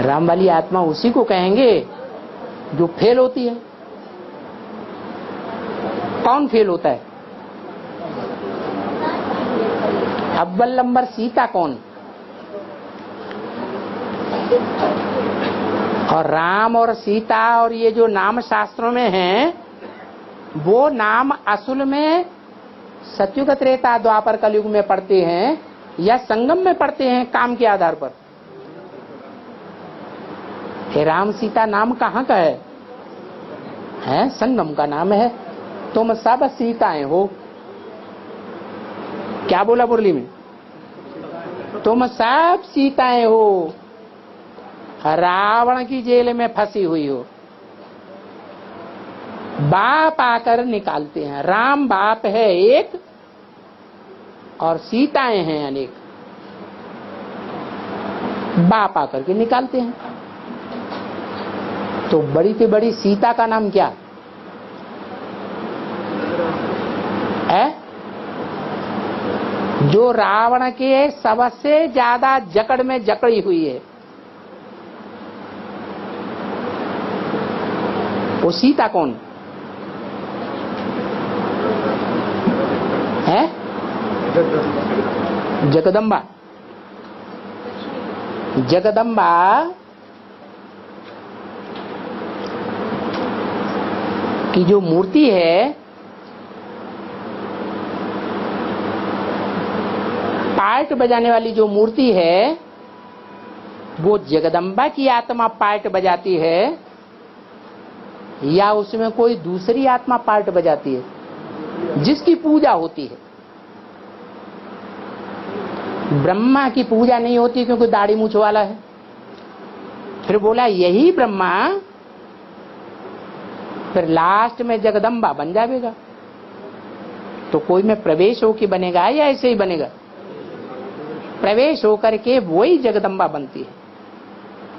राम वाली आत्मा उसी को कहेंगे जो फेल होती है। कौन फेल होता है? अव्वल नंबर सीता कौन? और राम और सीता और ये जो नाम शास्त्रों में हैं, वो नाम असल में सतयुग त्रेता द्वापर कलयुग में पढ़ते हैं या संगम में पढ़ते हैं काम के आधार पर? राम सीता नाम कहाँ का है? संगम का नाम है। तुम सब सीताएं हो। क्या बोला मुरली में? तुम सब सीताएं हो, रावण की जेल में फंसी हुई हो। बाप आकर निकालते हैं। राम बाप है एक और सीताएं हैं अनेक। बाप आकर के निकालते हैं। तो बड़ी से बड़ी सीता का नाम क्या है? जो रावण के सबसे ज्यादा जकड़ में जकड़ी हुई है, वो सीता कौन है? जगदम्बा। जगदम्बा की जो मूर्ति है, पार्ट बजाने वाली जो मूर्ति है, वो जगदम्बा की आत्मा पार्ट बजाती है या उसमें कोई दूसरी आत्मा पार्ट बजाती है जिसकी पूजा होती है? ब्रह्मा की पूजा नहीं होती क्योंकि दाढ़ी मूछ वाला है। फिर बोला यही ब्रह्मा फिर लास्ट में जगदम्बा बन जाएगा। तो कोई में प्रवेश होकर बनेगा या ऐसे ही बनेगा? प्रवेश होकर के वही जगदम्बा बनती है।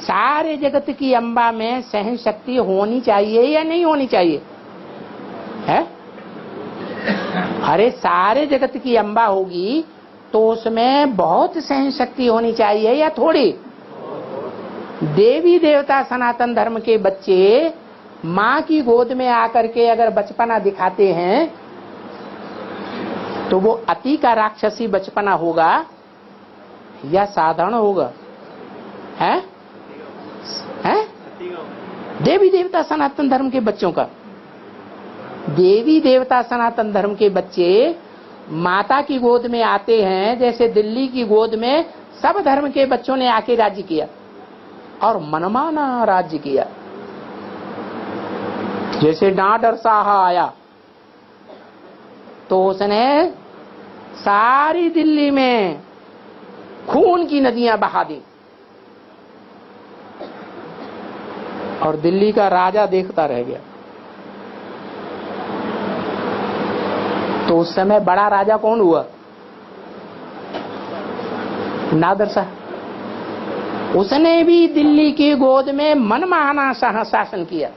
सारे जगत की अम्बा में सहन शक्ति होनी चाहिए या नहीं होनी चाहिए? है? अरे सारे जगत की अम्बा होगी तो उसमें बहुत सहन शक्ति होनी चाहिए या थोड़ी? देवी देवता सनातन धर्म के बच्चे माँ की गोद में आकर के अगर बचपना दिखाते हैं तो वो अति का राक्षसी बचपना होगा या साधारण होगा? है? देवी देवता सनातन धर्म के बच्चों का, देवी देवता सनातन धर्म के बच्चे माता की गोद में आते हैं जैसे दिल्ली की गोद में सब धर्म के बच्चों ने आके राज्य किया और मनमाना राज्य किया। जैसे डांडर शाह आया तो उसने सारी दिल्ली में खून की नदियां बहा दी और दिल्ली का राजा देखता रह गया। तो उस समय बड़ा राजा कौन हुआ? नादर शाह। उसने भी दिल्ली की गोद में मनमाना शासन किया।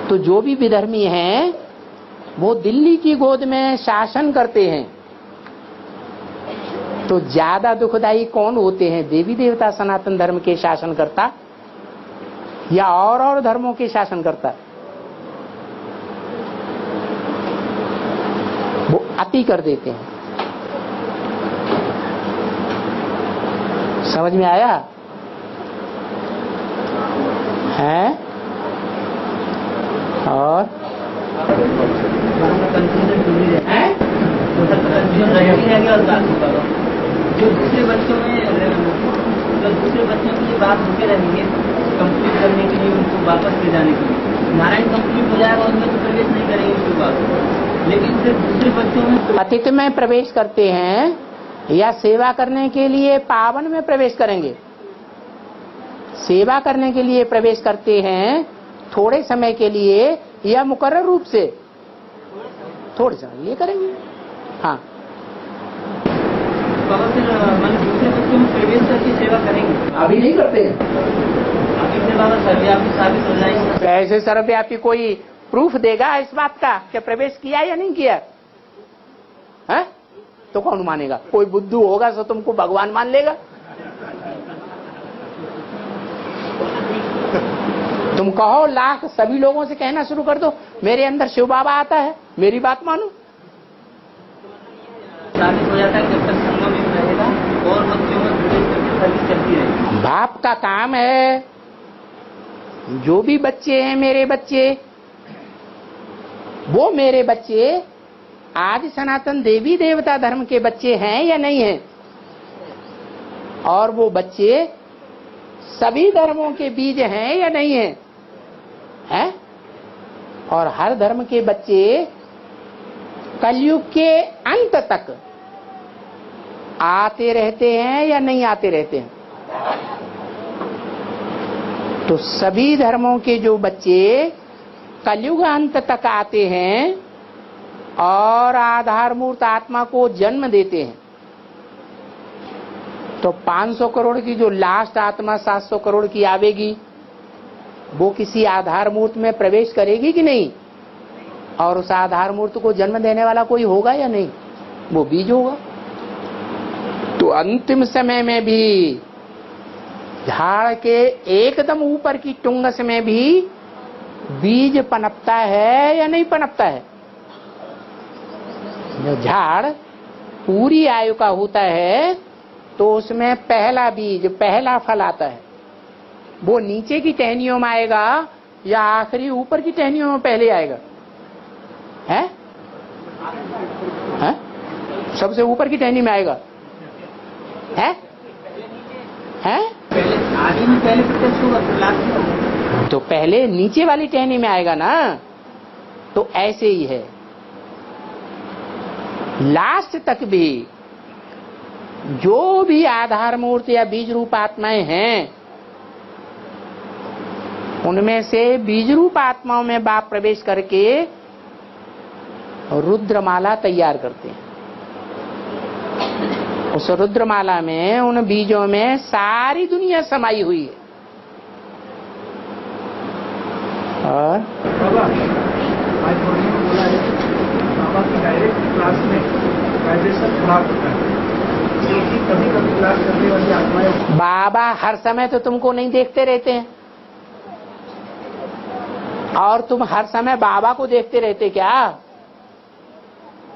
तो जो भी विधर्मी हैं वो दिल्ली की गोद में शासन करते हैं। तो ज्यादा दुखदाई कौन होते हैं? देवी देवता सनातन धर्म के शासनकर्ता या और धर्मों के शासनकर्ता? वो अति कर देते हैं। समझ में आया है? और जो दूसरे बच्चों में दूसरे बच्चों की बात होते रहेंगे कंप्लीट करने के लिए, उनको वापस ले जाने के लिए, नारायण कंप्लीट हो जाएगा उनमें तो प्रवेश नहीं करेंगे उसके बाद। लेकिन फिर दूसरे बच्चों में पतित में प्रवेश करते हैं या सेवा करने के लिए पावन में प्रवेश करेंगे? सेवा करने के लिए प्रवेश करते हैं थोड़े समय के लिए या मुकर्रर रूप से? थोड़े समय लिए करेंगे। हाँ, फिर मन दूसरे बच्चों में प्रवेश करके सेवा करेंगे। अभी नहीं करते। अभी से बाबा सर्वव्यापी साबित हो जाएंगे। ऐसे सर्वव्यापी कोई प्रूफ देगा इस बात का कि प्रवेश किया या नहीं किया है? तो कौन मानेगा? कोई बुद्धू होगा तो तुमको भगवान मान लेगा? तुम कहो लाख सभी लोगों से कहना शुरू कर दो मेरे अंदर शिव बाबा आता है, मेरी बात मानो। साबित हो जाता है जब तक संगम में रहेगा और बच्चों में सर्विस चलती रहेगी। बाप का काम है, जो भी बच्चे हैं मेरे बच्चे, वो मेरे बच्चे आदि सनातन देवी देवता धर्म के बच्चे हैं या नहीं हैं, और वो बच्चे सभी धर्मों के बीज हैं या नहीं हैं, हैं? और हर धर्म के बच्चे कलयुग के अंत तक आते रहते हैं या नहीं आते रहते हैं। तो सभी धर्मों के जो बच्चे कलयुग अंत तक आते हैं और आधारमूर्त आत्मा को जन्म देते हैं, तो 500 करोड़ की जो लास्ट आत्मा 700 करोड़ की आवेगी, वो किसी आधार मूर्त में प्रवेश करेगी कि नहीं, और उस आधार मूर्त को जन्म देने वाला कोई होगा या नहीं, वो बीज होगा। तो अंतिम समय में भी झाड़ के एकदम ऊपर की टुंगस में भी बीज पनपता है या नहीं पनपता है। जो झाड़ पूरी आयु का होता है तो उसमें पहला बीज, पहला फल आता है, वो नीचे की टहनियों में आएगा या आखिरी ऊपर की टहनियों में पहले आएगा, है? है? सबसे ऊपर की टहनी में आएगा, है? है? आगे में पहले प्रत्यक्ष होगा फिर लास्ट में, तो पहले नीचे वाली टहनी में आएगा ना। तो ऐसे ही है, लास्ट तक भी जो भी आधार मूर्त या बीज रूप आत्माएं हैं, उनमें से बीज रूप आत्माओं में बाप प्रवेश करके रुद्रमाला तैयार करते हैं। उस रुद्रमाला में उन बीजों में सारी दुनिया समाई हुई है। और बाबा आज मोदी ने बोला है बाबा की डायरेक्ट क्लास में वाइब्रेशन खराब होता है, क्योंकि कभी कभी क्लास करने वाली आत्माएं। बाबा हर समय तो तुमको नहीं देखते रहते हैं, और तुम हर समय बाबा को देखते रहते क्या?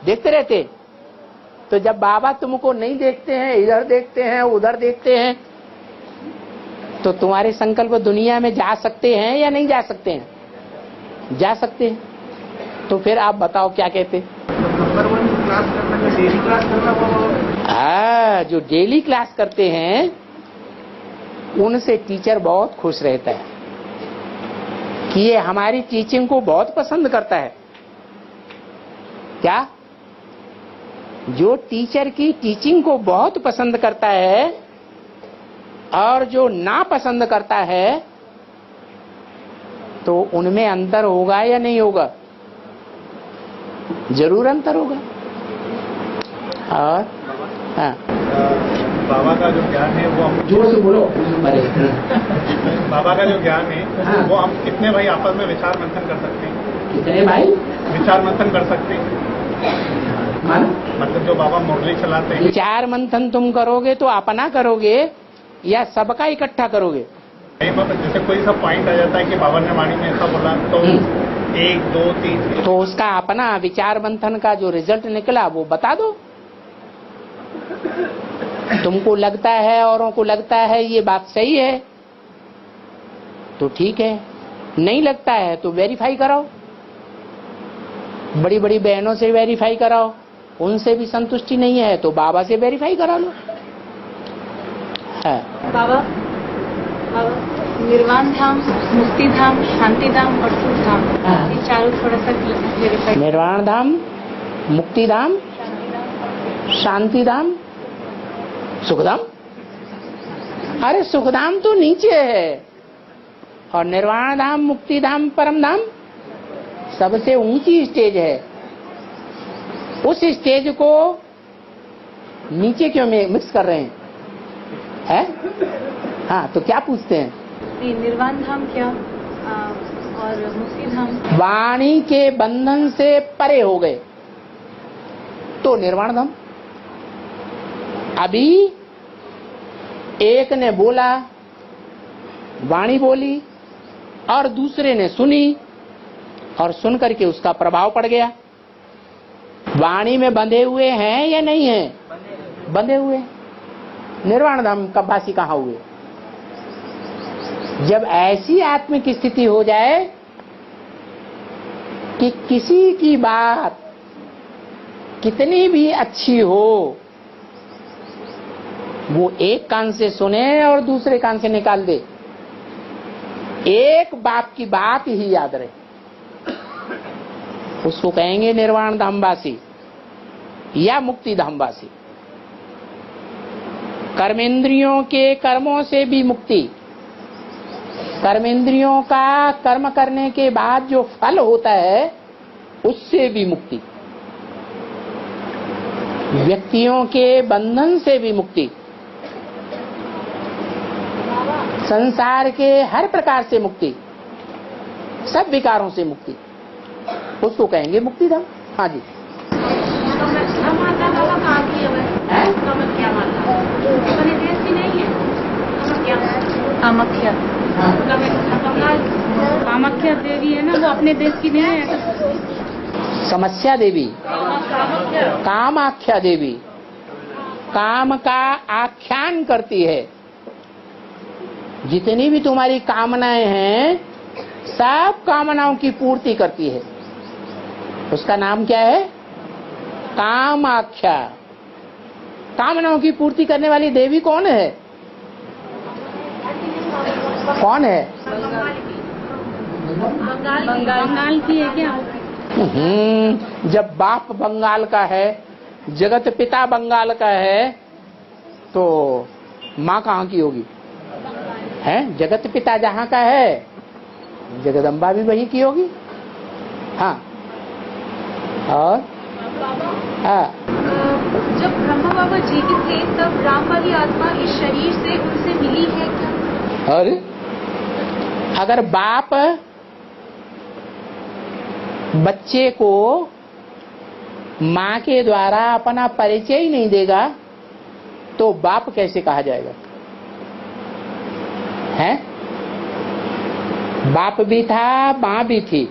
देखते रहते? तो जब बाबा तुमको नहीं देखते हैं, इधर देखते हैं उधर देखते हैं, तो तुम्हारे संकल्प दुनिया में जा सकते हैं या नहीं जा सकते हैं? जा सकते हैं। तो फिर आप बताओ क्या कहते? नंबर 1 क्लास करना है, डेली क्लास करना वो। हाँ, जो डेली क्लास करते हैं उनसे टीचर बहुत खुश रहता है कि ये हमारी टीचिंग को बहुत पसंद करता है। क्या? जो टीचर की टीचिंग को बहुत पसंद करता है और जो ना पसंद करता है, तो उनमें अंतर होगा या नहीं होगा? जरूर अंतर होगा। और हाँ, बाबा का जो ज्ञान है वो हम जोर से बोलो। बाबा का जो ज्ञान है वो हम कितने भाई आपस में विचार मंथन कर सकते हैं? कितने भाई विचार मंथन कर सकते हैं? मतलब जो बाबा मुरली चलाते हैं, विचार मंथन तुम करोगे तो अपना करोगे या सबका इकट्ठा करोगे? जैसे कोई सा पॉइंट आ जाता है कि बाबा ने वाणी में ऐसा बोला तो 1 2 3, तो उसका अपना विचार मंथन का जो रिजल्ट निकला वो बता दो। तुमको लगता है, औरों को लगता है ये बात सही है तो ठीक है, नहीं लगता है तो वेरीफाई कराओ, बड़ी बड़ी बहनों से वेरीफाई कराओ, उनसे भी संतुष्टि नहीं है तो बाबा से वेरीफाई करा लो। है बाबा निर्वाण धाम, मुक्ति धाम, शांति धाम और सुख धाम, ये चारों थोड़ा सा क्लेरिफाई। निर्वाण धाम, मुक्ति धाम, शांति धाम, सुखधाम। अरे सुखधाम तो नीचे है और निर्वाण धाम, मुक्ति धाम, परम धाम सबसे ऊंची स्टेज है। उस स्टेज को नीचे क्यों मिक्स कर रहे हैं? है? हाँ, तो क्या पूछते हैं? निर्वाण धाम क्या और मुक्ति धाम? वाणी के बंधन से परे हो गए तो निर्वाण धाम। अभी एक ने बोला, वाणी बोली, और दूसरे ने सुनी और सुन करके उसका प्रभाव पड़ गया। वाणी में बंधे हुए हैं या नहीं है? बंधे हुए। निर्वाण धाम का वासी कहाँ हुए? जब ऐसी आत्मिक स्थिति हो जाए कि किसी की बात कितनी भी अच्छी हो, वो एक कान से सुने और दूसरे कान से निकाल दे, एक बाप की बात ही याद रहे, उसको कहेंगे निर्वाण धामवासी या मुक्ति धामवासी। कर्मेंद्रियों के कर्मों से भी मुक्ति, कर्मेंद्रियों का कर्म करने के बाद जो फल होता है उससे भी मुक्ति, व्यक्तियों के बंधन से भी मुक्ति, संसार के हर प्रकार से मुक्ति, सब विकारों से मुक्ति, उसको कहेंगे मुक्ति धाम। हाँ जी। कामाख्या कामाख्या देवी है ना, वो अपने देश की नहीं है। समस्या देवी, कामाख्या देवी, काम का आख्यान करती है। जितनी भी तुम्हारी कामनाएं हैं सब कामनाओं की पूर्ति करती है। उसका नाम क्या है? कामाख्या। कामनाओं की पूर्ति करने वाली देवी कौन है? कौन है? बंगाल की है क्या? जब बाप बंगाल का है, जगत पिता बंगाल का है, तो माँ कहाँ की होगी? है जगत पिता जहाँ का है, जगदम्बा भी वही की होगी। हाँ। और हाँ, जब ब्रह्मा बाबा जीवित थे तब राम वाली आत्मा इस शरीर से उनसे मिली है क्या? और अगर बाप बच्चे को माँ के द्वारा अपना परिचय ही नहीं देगा तो बाप कैसे कहा जाएगा? है? बाप भी था, माँ भी थी,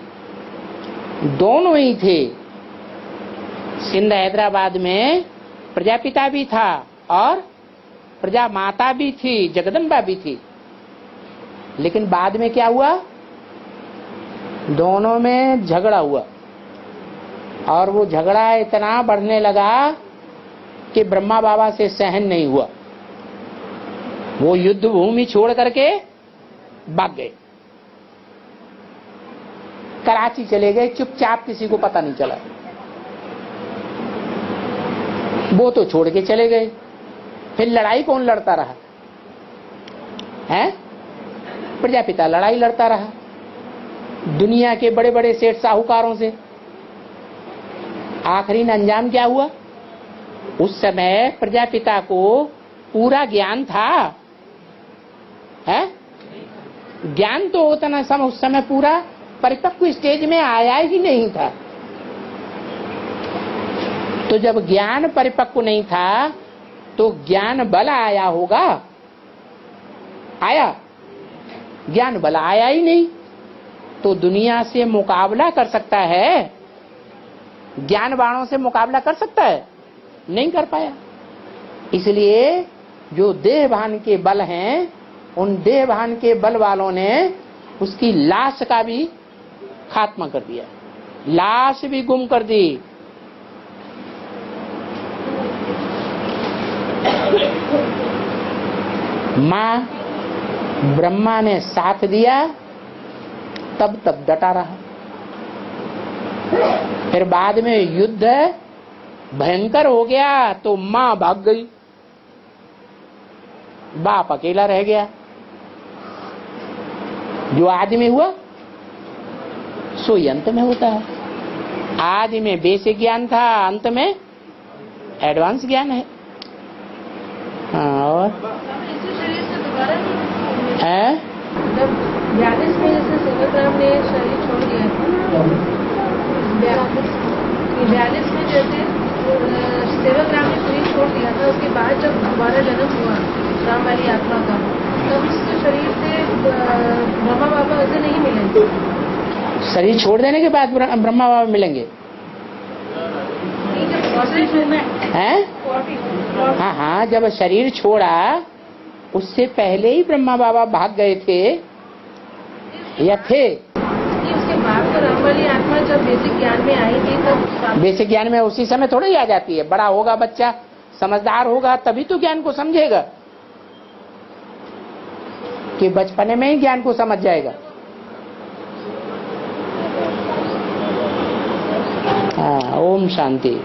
दोनों ही थे। सिंध हैदराबाद में प्रजापिता भी था और प्रजा माता भी थी, जगदम्बा भी थी। लेकिन बाद में क्या हुआ? दोनों में झगड़ा हुआ और वो झगड़ा इतना बढ़ने लगा कि ब्रह्मा बाबा से सहन नहीं हुआ। वो युद्ध भूमि छोड़ करके भाग गए, कराची चले गए चुपचाप, किसी को पता नहीं चला। वो तो छोड़ के चले गए, फिर लड़ाई कौन लड़ता रहा? है? प्रजापिता लड़ाई लड़ता रहा दुनिया के बड़े बड़े सेठ साहूकारों से। आखिरी अंजाम क्या हुआ? उस समय प्रजापिता को पूरा ज्ञान था, है? ज्ञान तो उतना उस समय पूरा परिपक्व स्टेज में आया ही नहीं था। तो जब ज्ञान परिपक्व नहीं था तो ज्ञान बल आया होगा? आया? ज्ञान बल आया ही नहीं, तो दुनिया से मुकाबला कर सकता है? ज्ञान बाणों से मुकाबला कर सकता है? नहीं कर पाया। इसलिए जो देहभान के बल हैं, उन देहभान के बल वालों ने उसकी लाश का भी खात्मा कर दिया, लाश भी गुम कर दी। मां ब्रह्मा ने साथ दिया, तब तक डटा रहा। फिर बाद में युद्ध भयंकर हो गया तो मां भाग गई, बाप अकेला रह गया। जो आदि में हुआ सो अंत में होता है। आदि में बेसिक ज्ञान था, अंत में एडवांस ज्ञान है। हाँ, और है 42 में जैसे सेवाग्राम ने शरीर छोड़ दिया था, 42 में जैसे सेवाग्राम ने शरीर छोड़ दिया था, उसके बाद जब दोबारा जन्म हुआ राम वाली आत्मा का, तब उसके शरीर से ब्रह्मा बाबा से नहीं मिले। शरीर छोड़ देने के बाद ब्रह्मा बाबा मिलेंगे हैं? हाँ हाँ, जब शरीर छोड़ा उससे पहले ही ब्रह्मा बाबा भाग गए थे या थे? उसके बाद तो राम वाली आत्मा जब बेसिक ज्ञान में आई थी तब। बेसिक ज्ञान में उसी समय थोड़ा ही आ जाती है। बड़ा होगा बच्चा, समझदार होगा, तभी तो ज्ञान को समझेगा, कि बचपने में ही ज्ञान को समझ जाएगा। हाँ, ओम शांति।